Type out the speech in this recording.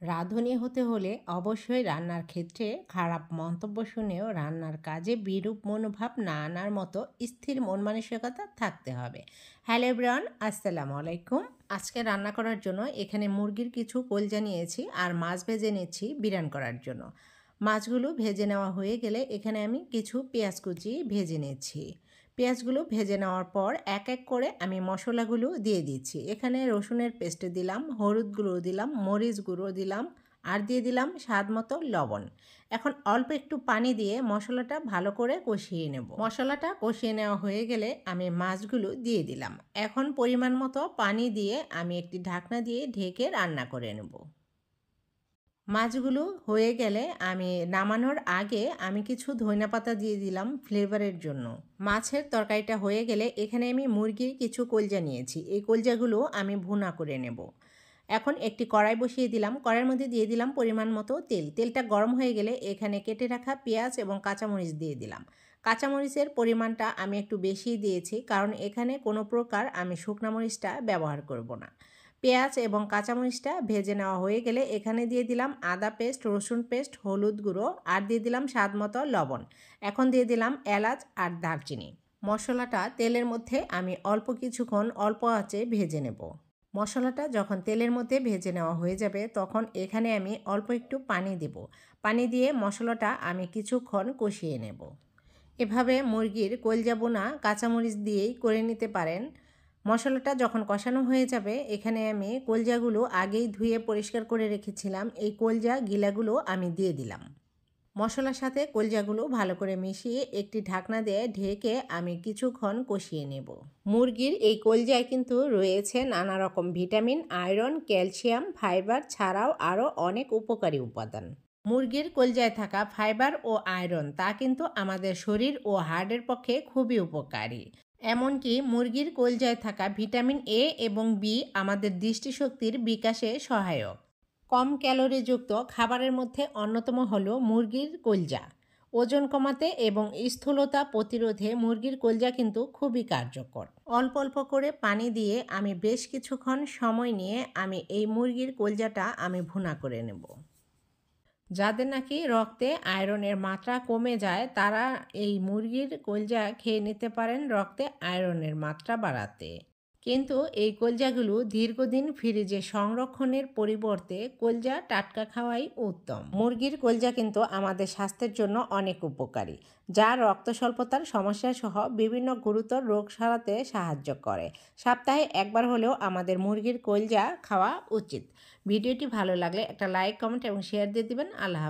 রাঁধুনি হতে হলে অবশ্যই রান্নার ক্ষেত্রে খারাপ মন্তব্য শুনেও রান্নার কাজে বিরূপ মনোভাব না আনার মতো স্থির মন মানসিকতা থাকতে হবে। হ্যালো এভরিওয়ান, আসসালামু আলাইকুম। আজকে রান্না করার জন্য এখানে মুরগির কিছু কলজা নিয়েছি আর মাছ ভেজে নিচ্ছি বিরান করার জন্য। মাছগুলো ভেজে নেওয়া হয়ে গেলে এখানে আমি কিছু পেঁয়াজ কুচি ভেজে নিচ্ছি। পেঁয়াজগুলো ভেজে নেওয়ার পর এক এক করে আমি মশলাগুলো দিয়ে দিচ্ছি। এখানে রসুনের পেস্ট দিলাম, হলুদ গুঁড়ো দিলাম, মরিচ গুঁড়ো দিলাম আর দিয়ে দিলাম স্বাদ মতো লবণ। এখন অল্প একটু পানি দিয়ে মশলাটা ভালো করে কষিয়ে নেব। মশলাটা কষিয়ে নেওয়া হয়ে গেলে আমি মাছগুলো দিয়ে দিলাম। এখন পরিমাণ মতো পানি দিয়ে আমি একটি ঢাকনা দিয়ে ঢেকে রান্না করে নেব। মাছগুলো হয়ে গেলে আমি নামানোর আগে আমি কিছু ধনিয়াপাতা দিয়ে দিলাম ফ্লেভারের জন্য। মাছের তরকারিটা হয়ে গেলে এখানে আমি মুরগির কিছু কলজা নিয়েছি, এই কলজাগুলো আমি ভুনা করে নেব। এখন একটি কড়াই বসিয়ে দিলাম, কড়াইয়ের মধ্যে দিয়ে দিলাম পরিমাণ মতো তেল। তেলটা গরম হয়ে গেলে এখানে কেটে রাখা পেঁয়াজ এবং কাঁচামরিচ দিয়ে দিলাম। কাঁচামরিচের পরিমাণটা আমি একটু বেশি দিয়েছি, কারণ এখানে কোনো প্রকার আমি শুকনা মরিচটা ব্যবহার করব না। পেঁয়াজ এবং কাঁচামরিচটা ভেজে নেওয়া হয়ে গেলে এখানে দিয়ে দিলাম আদা পেস্ট, রসুন পেস্ট, হলুদ গুঁড়ো আর দিয়ে দিলাম স্বাদ মতো লবণ। এখন দিয়ে দিলাম এলাচ আর দারচিনি। মশলাটা তেলের মধ্যে আমি অল্প কিছুক্ষণ অল্প আঁচে ভেজে নেব। মশলাটা যখন তেলের মধ্যে ভেজে নেওয়া হয়ে যাবে তখন এখানে আমি অল্প একটু পানি দেব। পানি দিয়ে মশলাটা আমি কিছুক্ষণ কষিয়ে নেব। এভাবে মুরগির কলজা বোনা কাঁচামরিচ দিয়েই করে নিতে পারেন। মশলাটা যখন কষানো হয়ে যাবে এখানে আমি কলজাগুলো আগেই ধুয়ে পরিষ্কার করে রেখেছিলাম, এই কলজা গিলাগুলো আমি দিয়ে দিলাম। মশলার সাথে কলজাগুলো ভালো করে মিশিয়ে একটি ঢাকনা দিয়ে ঢেকে আমি কিছুক্ষণ কষিয়ে নেব। মুরগির এই কলজায় কিন্তু রয়েছে নানা রকম ভিটামিন, আয়রন, ক্যালসিয়াম, ফাইবার ছাড়াও আরও অনেক উপকারী উপাদান। মুরগির কলজায় থাকা ফাইবার ও আয়রন তা কিন্তু আমাদের শরীর ও হার্টের পক্ষে খুবই উপকারী। এমনকি মুরগির কলজায় থাকা ভিটামিন এ এবং বি আমাদের দৃষ্টিশক্তির বিকাশে সহায়ক। কম ক্যালোরিযুক্ত খাবারের মধ্যে অন্যতম হলো মুরগির কলজা। ওজন কমাতে এবং স্থূলতা প্রতিরোধে মুরগির কলজা কিন্তু খুবই কার্যকর। অল্প অল্প করে পানি দিয়ে আমি বেশ কিছুক্ষণ সময় নিয়ে আমি এই মুরগির কলজাটা আমি ভুনা করে নেব। যাদের নাকি রক্তে আয়রনের মাত্রা কমে যায় তারা এই মুরগির কলজা খেয়ে নিতে পারেন রক্তে আয়রনের মাত্রা বাড়াতে। কিন্তু এই কলজাগুলো দীর্ঘদিন ফ্রিজে সংরক্ষণের পরিবর্তে কলজা টাটকা খাওয়াই উত্তম। মুরগির কলজা কিন্তু আমাদের স্বাস্থ্যের জন্য অনেক উপকারী, যা রক্ত স্বল্পতার সমস্যা সহ বিভিন্ন গুরুতর রোগ সারাতে সাহায্য করে। সপ্তাহে একবার হলেও আমাদের মুরগির কলজা খাওয়া উচিত। ভিডিওটি ভালো লাগলে একটা লাইক, কমেন্ট এবং শেয়ার দিয়ে দিবেন। আল্লাহ হাফেজ।